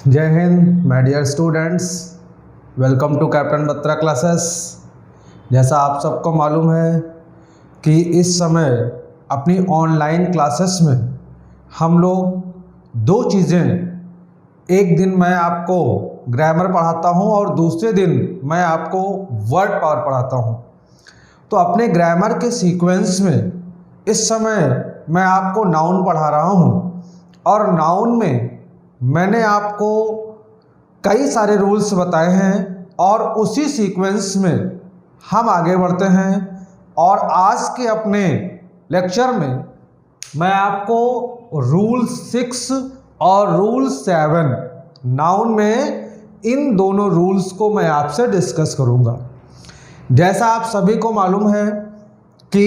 जय हिंद my dear students, welcome to captain Batra classes. जैसा आप सबको मालूम है कि इस समय अपनी ऑनलाइन क्लासेस में हम लोग दो चीज़ें, एक दिन मैं आपको ग्रामर पढ़ाता हूं और दूसरे दिन मैं आपको वर्ड पावर पढ़ाता हूं। तो अपने ग्रामर के सीक्वेंस में इस समय मैं आपको नाउन पढ़ा रहा हूं और नाउन में मैंने आपको कई सारे रूल्स बताए हैं और उसी सीक्वेंस में हम आगे बढ़ते हैं। और आज के अपने लेक्चर में मैं आपको रूल 6 और रूल 7 नाउन में इन दोनों रूल्स को मैं आपसे डिस्कस करूंगा। जैसा आप सभी को मालूम है कि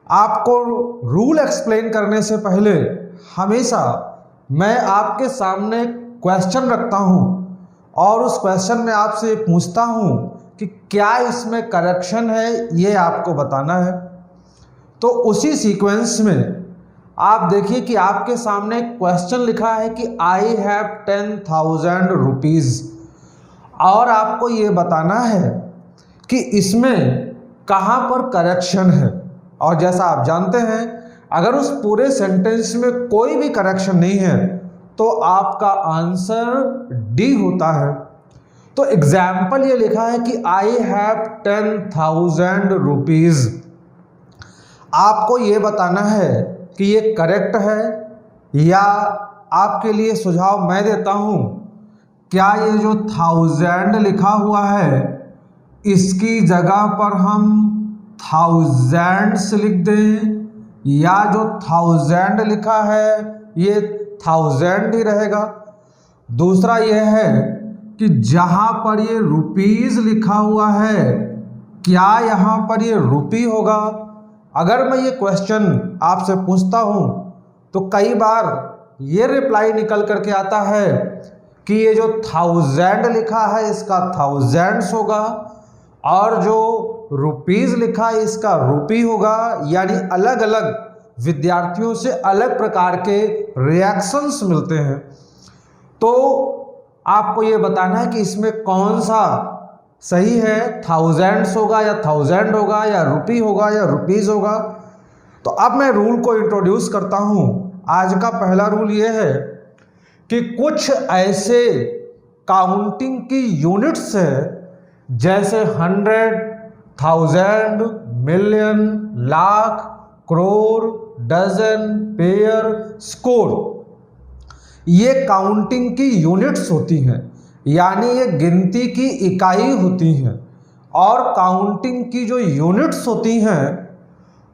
आपको रूल एक्सप्लेन करने से पहले हमेशा मैं आपके सामने क्वेश्चन रखता हूं और उस क्वेश्चन में आपसे पूछता हूं कि क्या इसमें करेक्शन है, ये आपको बताना है। तो उसी सीक्वेंस में आप देखिए कि आपके सामने क्वेश्चन लिखा है कि आई हैव 10,000 रुपीज़ और आपको ये बताना है कि इसमें कहाँ पर करेक्शन है। और जैसा आप जानते हैं, अगर उस पूरे सेंटेंस में कोई भी करेक्शन नहीं है तो आपका आंसर डी होता है। तो एग्जाम्पल ये लिखा है कि आई हैव 10,000 रुपीज़। आपको ये बताना है कि ये करेक्ट है या आपके लिए सुझाव मैं देता हूँ, क्या ये जो 1000 लिखा हुआ है इसकी जगह पर हम थाउजेंड्स लिख दें, या जो 1000 लिखा है ये 1000 ही रहेगा। दूसरा यह है कि जहाँ पर ये रुपीज़ लिखा हुआ है क्या यहाँ पर ये रुपी होगा। अगर मैं ये क्वेश्चन आपसे पूछता हूँ तो कई बार ये रिप्लाई निकल करके आता है कि ये जो 1000 लिखा है इसका थाउजेंड्स होगा और जो रुपीज़ लिखा है इसका रुपी होगा। यानी अलग अलग विद्यार्थियों से अलग प्रकार के रिएक्शंस मिलते हैं। तो आपको ये बताना है कि इसमें कौन सा सही है, थाउजेंड्स होगा या 1000 होगा या रुपी होगा या रुपीज़ होगा। तो अब मैं रूल को इंट्रोड्यूस करता हूँ। आज का पहला रूल ये है कि कुछ ऐसे काउंटिंग की यूनिट्स है जैसे 100, 1000, million, lakh, crore, dozen, pair, score. ये काउंटिंग की यूनिट्स होती हैं, यानी ये गिनती की इकाई होती हैं। और काउंटिंग की जो यूनिट्स होती हैं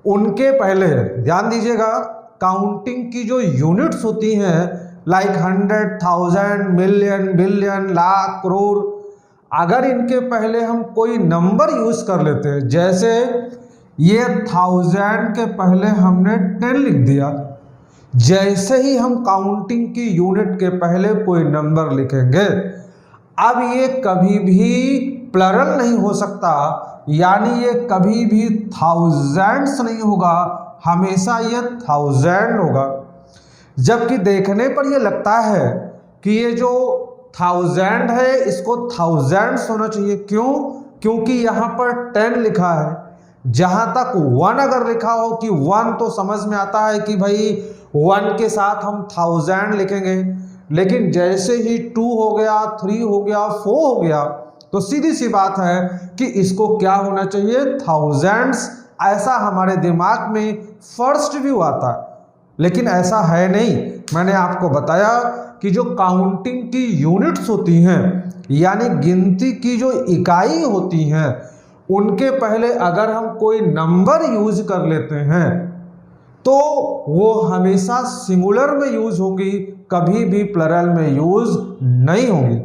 उनके पहले ध्यान दीजिएगा, काउंटिंग की जो यूनिट्स होती हैं like 100, 1000, million, billion, lakh, crore, अगर इनके पहले हम कोई नंबर यूज कर लेते हैं, जैसे ये 1000 के पहले हमने 10 लिख दिया, जैसे ही हम काउंटिंग की यूनिट के पहले कोई नंबर लिखेंगे, अब ये कभी भी प्लरल नहीं हो सकता, यानी ये कभी भी थाउजेंड्स नहीं होगा, हमेशा ये 1000 होगा। जबकि देखने पर ये लगता है कि ये जो 1000 है इसको थाउजेंड्स होना चाहिए। क्यों? क्योंकि यहाँ पर 10 लिखा है। जहाँ तक 1 अगर लिखा हो कि 1 तो समझ में आता है कि भाई 1 के साथ हम 1000 लिखेंगे, लेकिन जैसे ही 2 हो गया, 3 हो गया, 4 हो गया, तो सीधी सी बात है कि इसको क्या होना चाहिए, थाउजेंड्स। ऐसा हमारे दिमाग में फर्स्ट व्यू आता है, लेकिन ऐसा है नहीं। मैंने आपको बताया कि जो काउंटिंग की यूनिट्स होती हैं, यानी गिनती की जो इकाई होती हैं, उनके पहले अगर हम कोई नंबर यूज कर लेते हैं तो वो हमेशा सिंगुलर में यूज होंगी, कभी भी प्लरल में यूज नहीं होंगी।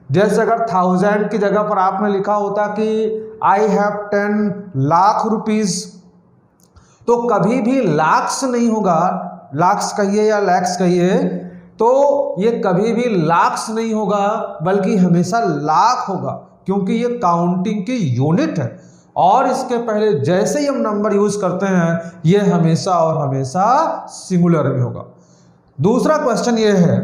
जैसे अगर 1000 की जगह पर आपने लिखा होता कि आई हैव 10 लाख रुपीज़, तो कभी भी लाख्स नहीं होगा, लाख्स कहिए या लैक्स कहिए, तो ये कभी भी लाख्स नहीं होगा बल्कि हमेशा लाख होगा, क्योंकि ये काउंटिंग की यूनिट है और इसके पहले जैसे ही हम नंबर यूज करते हैं ये हमेशा और हमेशा सिंगुलर में होगा। दूसरा क्वेश्चन ये है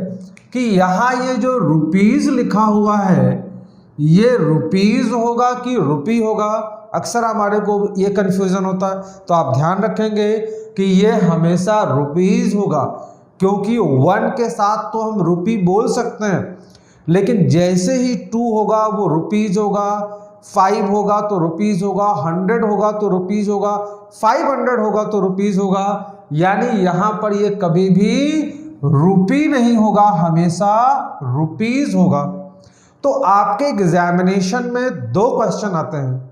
कि यहाँ ये जो रुपीज़ लिखा हुआ है ये रुपीज़ होगा कि रुपी होगा। अक्सर हमारे को ये कन्फ्यूज़न होता है, तो आप ध्यान रखेंगे कि ये हमेशा रुपीज़ होगा, क्योंकि 1 के साथ तो हम रुपी बोल सकते हैं, लेकिन जैसे ही 2 होगा वो रुपीज़ होगा, 5 होगा तो रुपीज़ होगा, 100 होगा तो रुपीज़ होगा, 500 होगा तो रुपीज़ होगा। यानी यहाँ पर ये कभी भी रुपी नहीं होगा, हमेशा रुपीज़ होगा। तो आपके एग्जामिनेशन में 2 क्वेश्चन आते हैं।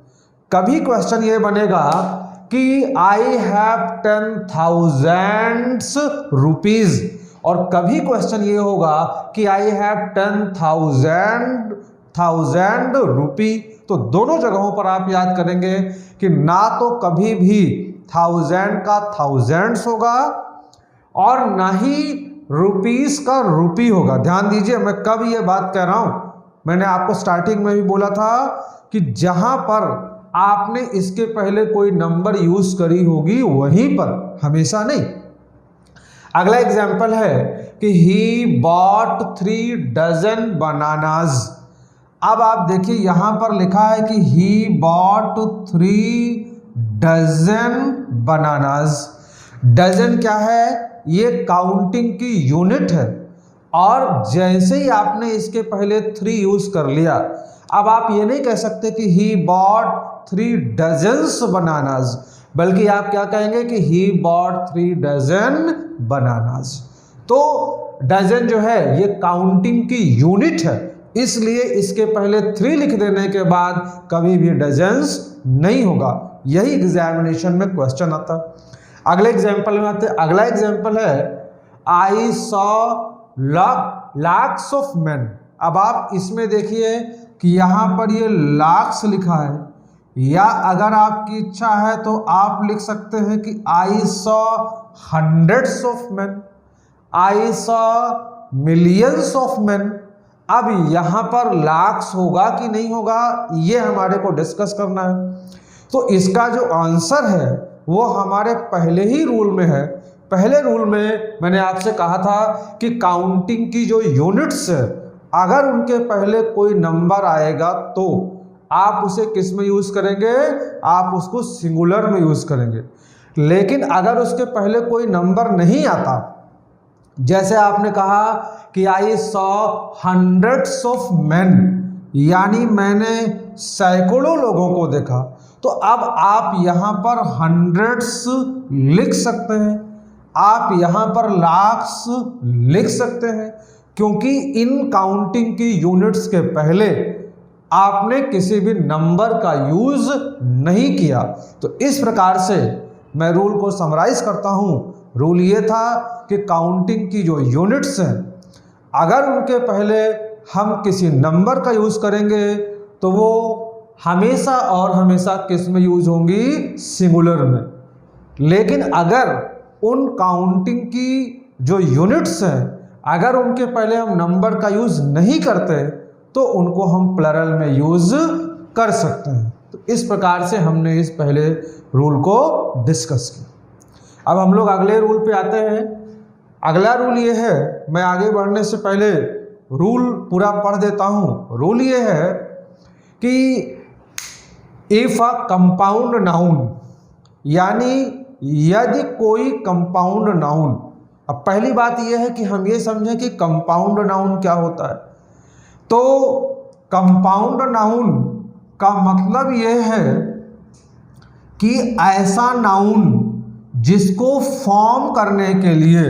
कभी क्वेश्चन ये बनेगा कि आई हैव 10,000 रुपीज़, और कभी क्वेश्चन ये होगा कि आई हैव 10,000 रुपी। तो दोनों जगहों पर आप याद करेंगे कि ना तो कभी भी 1000 का थाउजेंड्स होगा और ना ही रुपीस का रुपी होगा। ध्यान दीजिए, मैं कब ये बात कह रहा हूं, मैंने आपको स्टार्टिंग में भी बोला था कि जहां पर आपने इसके पहले कोई नंबर यूज करी होगी वहीं पर, हमेशा नहीं। अगला एग्जाम्पल है कि ही बॉट 3 डजन बनानाज। अब आप देखिए यहां पर लिखा है कि he bought 3 dozen bananas. Dozen क्या है? ये काउंटिंग की यूनिट है, और जैसे ही आपने इसके पहले 3 यूज कर लिया, अब आप ये नहीं कह सकते कि ही बॉट 3 डजन्स बनानाज, बल्कि आप क्या कहेंगे कि ही बॉट 3 डजन बनानाज। तो डजन जो है ये काउंटिंग की यूनिट है, इसलिए इसके पहले 3 लिख देने के बाद कभी भी डजन्स नहीं होगा। यही एग्जामिनेशन में क्वेश्चन आता। अगले एग्जाम्पल में आते। अगला एग्जाम्पल है I saw lakhs of man. अब आप इसमें देखिए कि यहाँ पर ये लाख्स लिखा है, या अगर आपकी इच्छा है तो आप लिख सकते हैं कि I saw hundreds of man, I saw millions of man. अब यहाँ पर लाख्स होगा कि नहीं होगा, ये हमारे को डिस्कस करना है। तो इसका जो आंसर है वो हमारे पहले ही रूल में है। पहले रूल में मैंने आपसे कहा था कि काउंटिंग की जो यूनिट्स है, अगर उनके पहले कोई नंबर आएगा तो आप उसे किस में यूज करेंगे? आप उसको सिंगुलर में यूज करेंगे। लेकिन अगर उसके पहले कोई नंबर नहीं आता, जैसे आपने कहा कि I saw hundreds of man, यानी मैंने सैकड़ों लोगों को देखा, तो अब आप यहाँ पर हंड्रेड्स लिख सकते हैं, आप यहाँ पर लाख्स लिख सकते हैं, क्योंकि इन काउंटिंग की यूनिट्स के पहले आपने किसी भी नंबर का यूज नहीं किया। तो इस प्रकार से मैं रूल को समराइज करता हूँ। रूल ये था कि काउंटिंग की जो यूनिट्स हैं, अगर उनके पहले हम किसी नंबर का यूज करेंगे तो वो हमेशा और हमेशा किस में यूज होंगी? सिंगुलर में। लेकिन अगर उन काउंटिंग की जो यूनिट्स हैं, अगर उनके पहले हम नंबर का यूज नहीं करते तो उनको हम प्लरल में यूज कर सकते हैं। तो इस प्रकार से हमने इस पहले रूल को डिस्कस किया। अब हम लोग अगले रूल पे आते हैं। अगला रूल ये है, मैं आगे बढ़ने से पहले रूल पूरा पढ़ देता हूँ। रूल ये है कि इफ अ कंपाउंड नाउन, यानी यदि कोई कंपाउंड नाउन। अब पहली बात यह है कि हम ये समझें कि कंपाउंड नाउन क्या होता है। तो कंपाउंड नाउन का मतलब यह है कि ऐसा नाउन जिसको फॉर्म करने के लिए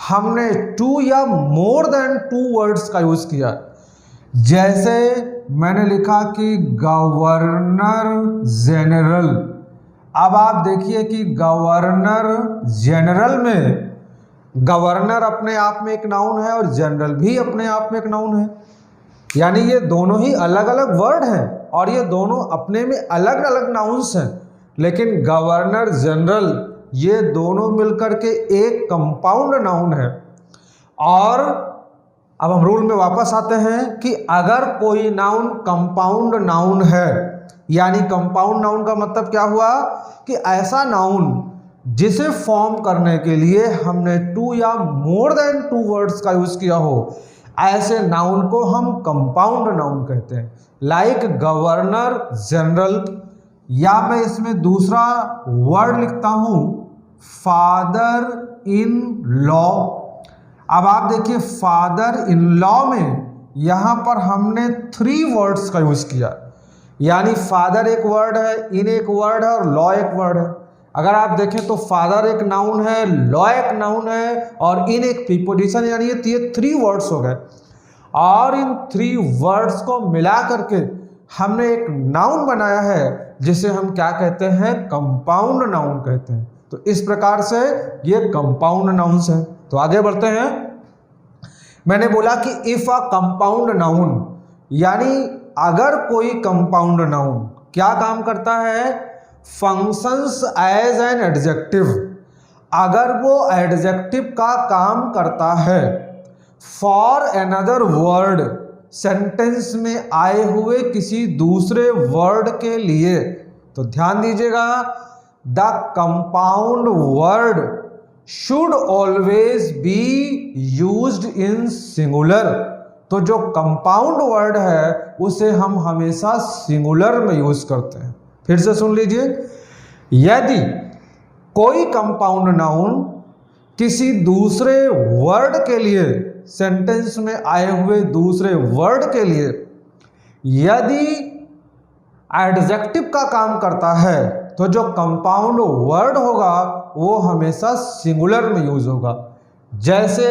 हमने 2 या मोर देन 2 वर्ड्स का यूज किया। जैसे मैंने लिखा कि गवर्नर जनरल। अब आप देखिए कि गवर्नर जनरल में गवर्नर अपने आप में एक नाउन है और जनरल भी अपने आप में एक नाउन है, यानी ये दोनों ही अलग अलग वर्ड हैं और ये दोनों अपने में अलग अलग नाउन्स हैं। लेकिन गवर्नर जनरल ये दोनों मिलकर के एक कंपाउंड नाउन है। और अब हम रूल में वापस आते हैं कि अगर कोई नाउन कंपाउंड नाउन है, यानी कंपाउंड नाउन का मतलब क्या हुआ कि ऐसा नाउन जिसे फॉर्म करने के लिए हमने 2 या मोर देन 2 वर्ड्स का यूज किया हो, ऐसे नाउन को हम कंपाउंड नाउन कहते हैं। लाइक गवर्नर जनरल, या मैं इसमें दूसरा वर्ड लिखता हूं फादर इन लॉ। अब आप देखिए फादर इन लॉ में यहां पर हमने 3 वर्ड्स का यूज किया, यानी फादर एक वर्ड है, इन एक वर्ड है और लॉ एक वर्ड है। अगर आप देखें तो फादर एक नाउन है, लॉ एक नाउन है और इन एक प्रीपोजिशन, यानी ये 3 वर्ड्स हो गए। और इन 3 वर्ड्स को मिला करके हमने एक नाउन बनाया है जिसे हम क्या कहते हैं, कंपाउंड नाउन कहते हैं। तो इस प्रकार से ये कंपाउंड नाउन्स हैं। तो आगे बढ़ते हैं। मैंने बोला कि इफ अ कंपाउंड नाउन, यानी अगर कोई कंपाउंड नाउन क्या काम करता है, फंक्शंस एज एन एडजेक्टिव, अगर वो एडजेक्टिव का काम करता है फॉर अनदर वर्ड, सेंटेंस में आए हुए किसी दूसरे वर्ड के लिए। तो ध्यान दीजिएगा, the compound word should always be used in singular. तो जो कंपाउंड वर्ड है उसे हम हमेशा सिंगुलर में यूज करते हैं। फिर से सुन लीजिए, यदि कोई कंपाउंड नाउन किसी दूसरे वर्ड के लिए, सेंटेंस में आए हुए दूसरे वर्ड के लिए यदि एडजेक्टिव का काम करता है तो जो कंपाउंड वर्ड होगा वो हमेशा सिंगुलर में यूज होगा। जैसे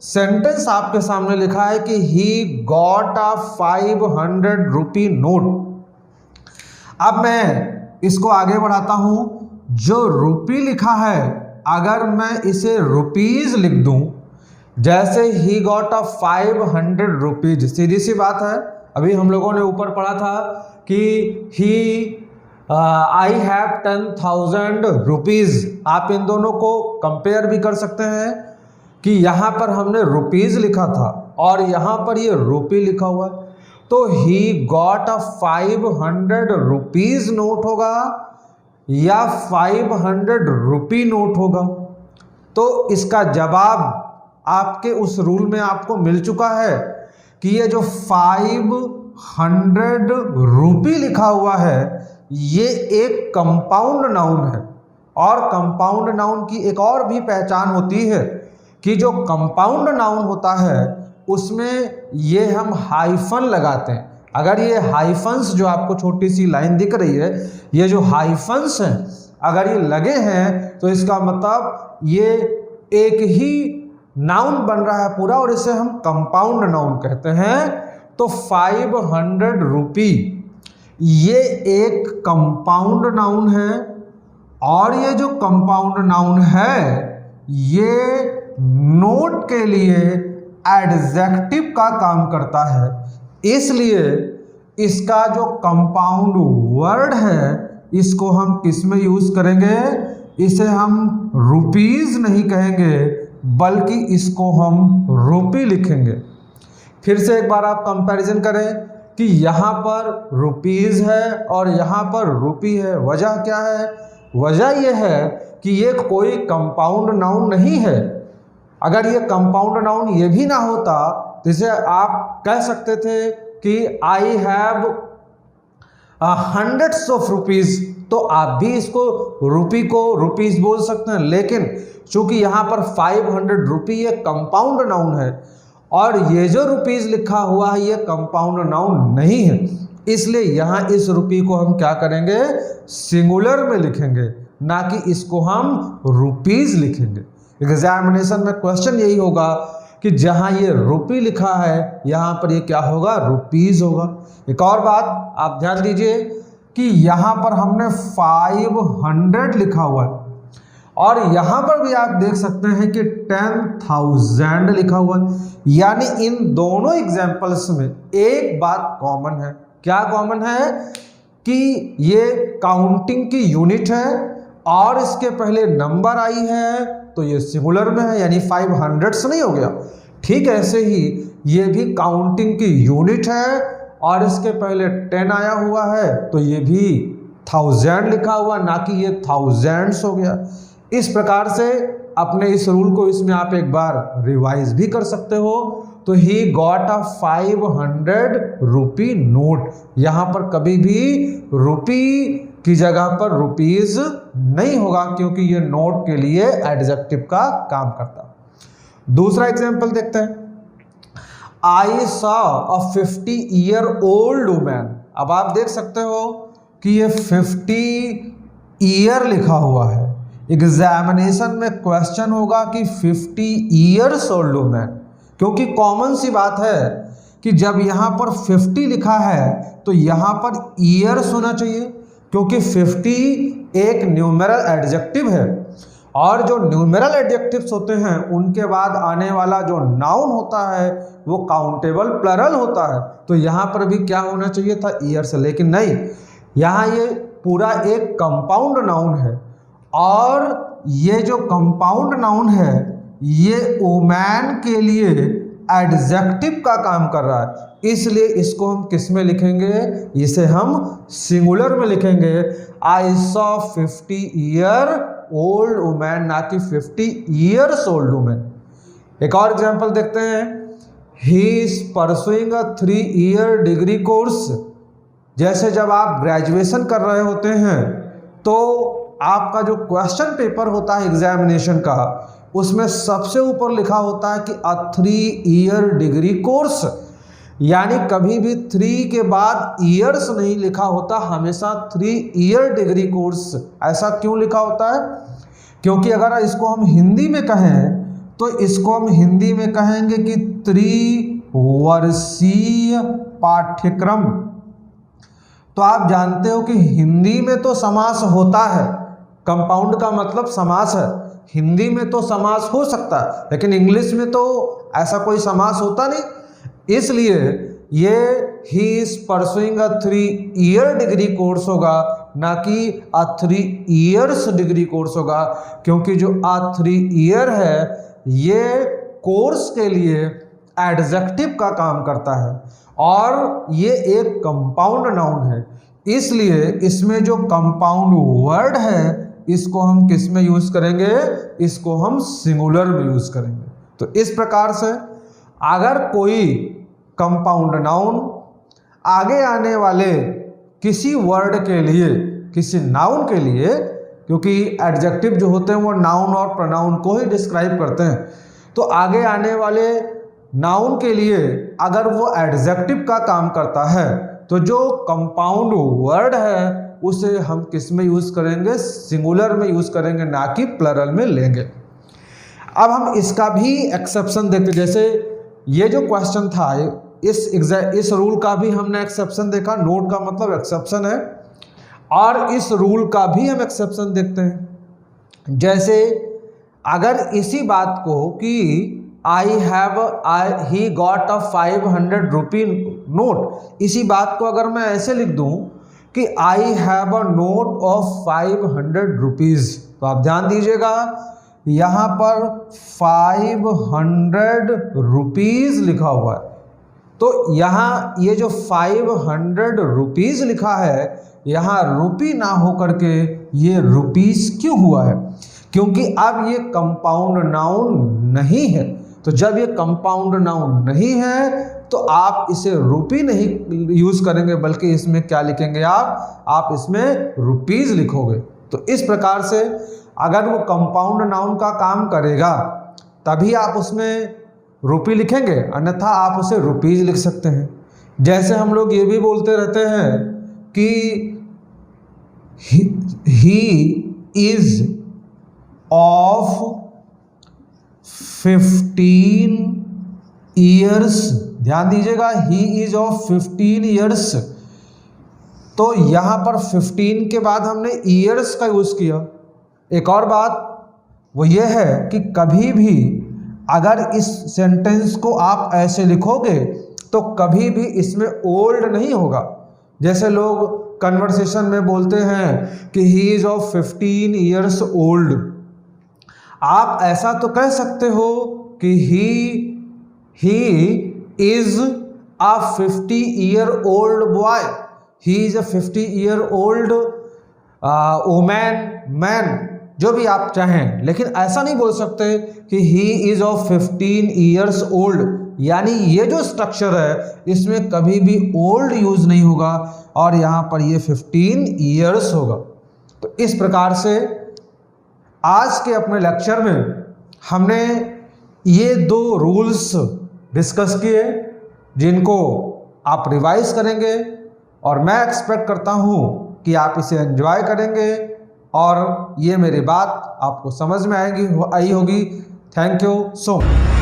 सेंटेंस आपके सामने लिखा है कि he got a 500 rupee note. अब मैं इसको आगे बढ़ाता हूं। जो रुपी लिखा है अगर मैं इसे रुपीज लिख दूं, जैसे ही गॉट अ 500 रुपीज, सीधी सी बात है, अभी हम लोगों ने ऊपर पढ़ा था कि ही आई हैव 10,000 रुपीज। आप इन दोनों को कंपेयर भी कर सकते हैं कि यहाँ पर हमने रुपीज लिखा था और यहाँ पर ये रुपी लिखा हुआ है, तो he got a 500 rupees note होगा या 500 रुपी नोट होगा। तो इसका जवाब आपके उस रूल में आपको मिल चुका है कि ये जो 500 रुपी लिखा हुआ है ये एक कंपाउंड नाउन है। और कंपाउंड नाउन की एक और भी पहचान होती है कि जो कंपाउंड नाउन होता है उसमें ये हम हाइफन लगाते हैं। अगर ये हाइफन्स जो आपको छोटी सी लाइन दिख रही है, ये जो हाइफन्स हैं अगर ये लगे हैं तो इसका मतलब ये एक ही नाउन बन रहा है पूरा और इसे हम कंपाउंड नाउन कहते हैं। तो 500 रुपी ये एक कंपाउंड नाउन है और ये जो कंपाउंड नाउन है ये नोट के लिए एडजेक्टिव का काम करता है, इसलिए इसका जो कंपाउंड वर्ड है इसको हम किस में यूज करेंगे, इसे हम रुपीज नहीं कहेंगे बल्कि इसको हम रुपी लिखेंगे। फिर से एक बार आप कंपैरिजन करें कि यहाँ पर रुपीज है और यहाँ पर रुपी है। वजह क्या है? वजह यह है कि ये कोई कंपाउंड नाउन नहीं है। अगर ये कंपाउंड नाउन ये भी ना होता तो इसे आप कह सकते थे कि I have hundreds of rupees, तो आप भी इसको रुपी को रुपीज बोल सकते हैं। लेकिन चूंकि यहाँ पर 500 रुपी ये कंपाउंड नाउन है और ये जो रुपीज लिखा हुआ है ये कंपाउंड नाउन नहीं है, इसलिए यहाँ इस रुपी को हम क्या करेंगे, सिंगुलर में लिखेंगे, ना कि इसको हम रुपीज लिखेंगे। एग्जामिनेशन में क्वेश्चन यही होगा कि जहाँ ये रुपी लिखा है यहाँ पर ये क्या होगा, रुपीज होगा। एक और बात आप ध्यान दीजिए कि यहाँ पर हमने 500 लिखा हुआ है और यहाँ पर भी आप देख सकते हैं कि 10,000 लिखा हुआ है, यानी इन दोनों एग्जाम्पल्स में एक बात कॉमन है। क्या कॉमन है? कि ये काउंटिंग की यूनिट है और इसके पहले नंबर आई है तो ये सिंगुलर में है, यानी 500 से नहीं हो गया। ठीक ऐसे ही ये भी काउंटिंग की यूनिट है और इसके पहले 10 आया हुआ है तो ये भी 1000 लिखा हुआ, ना कि ये थाउजेंड्स हो गया। इस प्रकार से अपने इस रूल को इसमें आप एक बार रिवाइज भी कर सकते हो तो he got a 500 rupee note. यहाँ पर कभी भी रुपी की जगह पर रुपीज नहीं होगा, क्योंकि ये नोट के लिए एडजेक्टिव का काम करता है। दूसरा एग्जाम्पल देखते हैं। I saw a 50-year-old woman. अब आप देख सकते हो कि ये 50 ईयर लिखा हुआ है। एग्जामिनेशन में क्वेश्चन होगा कि 50 years old वुमन, क्योंकि कॉमन सी बात है कि जब यहाँ पर 50 लिखा है तो यहाँ पर ईयर्स होना चाहिए, क्योंकि 50 एक न्यूमेरल एडजेक्टिव है, और जो न्यूमेरल एडजेक्टिव्स होते हैं उनके बाद आने वाला जो नाउन होता है वो काउंटेबल प्लरल होता है। तो यहाँ पर भी क्या होना चाहिए था, ईयर्स, लेकिन नहीं, यहाँ ये पूरा एक कंपाउंड नाउन है, और ये जो कंपाउंड नाउन है ये वुमन के लिए एडजेक्टिव का काम कर रहा है, इसलिए इसको हम किस में लिखेंगे, इसे हम सिंगुलर में लिखेंगे। आई सॉ 50-year-old वुमन, ना कि 50 years old वुमन। एक और एग्जांपल देखते हैं। He is pursuing a 3-year degree course. जैसे जब आप ग्रेजुएशन कर रहे होते हैं तो आपका जो क्वेश्चन पेपर होता है एग्जामिनेशन का, उसमें सबसे ऊपर लिखा होता है कि अ 3-year डिग्री कोर्स, यानी कभी भी 3 के बाद ईयर्स नहीं लिखा होता, हमेशा 3-year डिग्री कोर्स। ऐसा क्यों लिखा होता है, क्योंकि अगर इसको हम हिंदी में कहें तो इसको हम हिंदी में कहेंगे कि 3 वर्षीय पाठ्यक्रम। तो आप जानते हो कि हिंदी में तो समास होता है, कंपाउंड का मतलब समास है, हिंदी में तो समास हो सकता है, लेकिन इंग्लिश में तो ऐसा कोई समास होता नहीं। इसलिए ये he is pursuing a 3-year degree course होगा, ना कि अ 3 years डिग्री कोर्स होगा, क्योंकि जो अ 3 year है ये कोर्स के लिए एडजेक्टिव का काम करता है, और ये एक कंपाउंड नाउन है, इसलिए इसमें जो कंपाउंड वर्ड है इसको हम किस में यूज करेंगे, इसको हम सिंगुलर में यूज करेंगे। तो इस प्रकार से अगर कोई कंपाउंड नाउन आगे आने वाले किसी वर्ड के लिए, किसी नाउन के लिए, क्योंकि एडजेक्टिव जो होते हैं वो नाउन और प्रोनाउन को ही डिस्क्राइब करते हैं, तो आगे आने वाले नाउन के लिए अगर वो एडजेक्टिव का काम करता है तो जो कंपाउंड वर्ड है उसे हम किस में यूज करेंगे, सिंगुलर में यूज करेंगे, ना कि प्लरल में लेंगे। अब हम इसका भी एक्सेप्शन देखते, जैसे ये जो क्वेश्चन था इस रूल का भी हमने एक्सेप्शन देखा, नोट का मतलब एक्सेप्शन है, और इस रूल का भी हम एक्सेप्शन देखते हैं। जैसे अगर इसी बात को कि he got a 500 rupee note, इसी बात को अगर मैं ऐसे लिख दूं कि I have a note of 500 rupees, तो आप ध्यान दीजिएगा यहाँ पर 500 रुपीज लिखा हुआ है, तो यहाँ ये जो 500 रुपीज लिखा है, यहाँ रुपी ना होकर के ये रुपीस क्यों हुआ है, क्योंकि अब ये कंपाउंड नाउन नहीं है। तो जब ये कंपाउंड नाउन नहीं है तो आप इसे रुपी नहीं यूज करेंगे, बल्कि इसमें क्या लिखेंगे, आप इसमें रुपीज लिखोगे। तो इस प्रकार से अगर वो कंपाउंड नाउन का काम करेगा तभी आप उसमें रुपी लिखेंगे, अन्यथा आप उसे रुपीज लिख सकते हैं। जैसे हम लोग ये भी बोलते रहते हैं कि ही इज ऑफ 15 years, ध्यान दीजिएगा, ही इज ऑफ 15 years, तो यहां पर 15 के बाद हमने ईयर्स का यूज किया। एक और बात वो ये है कि कभी भी अगर इस सेंटेंस को आप ऐसे लिखोगे तो कभी भी इसमें ओल्ड नहीं होगा। जैसे लोग कन्वर्सेशन में बोलते हैं कि he is of 15 years old, आप ऐसा तो कह सकते हो कि he is a 50-year-old boy, he is a 50-year-old woman, man, जो भी आप चाहें, लेकिन ऐसा नहीं बोल सकते कि he is of 15 years old, यानी ये जो स्ट्रक्चर है इसमें कभी भी ओल्ड यूज नहीं होगा और यहाँ पर ये 15 ईयर्स होगा। तो इस प्रकार से आज के अपने लेक्चर में हमने ये दो रूल्स डिस्कस किए जिनको आप रिवाइज करेंगे और मैं एक्सपेक्ट करता हूँ कि आप इसे एंजॉय करेंगे और ये मेरी बात आपको समझ में आई होगी। Thank you so much.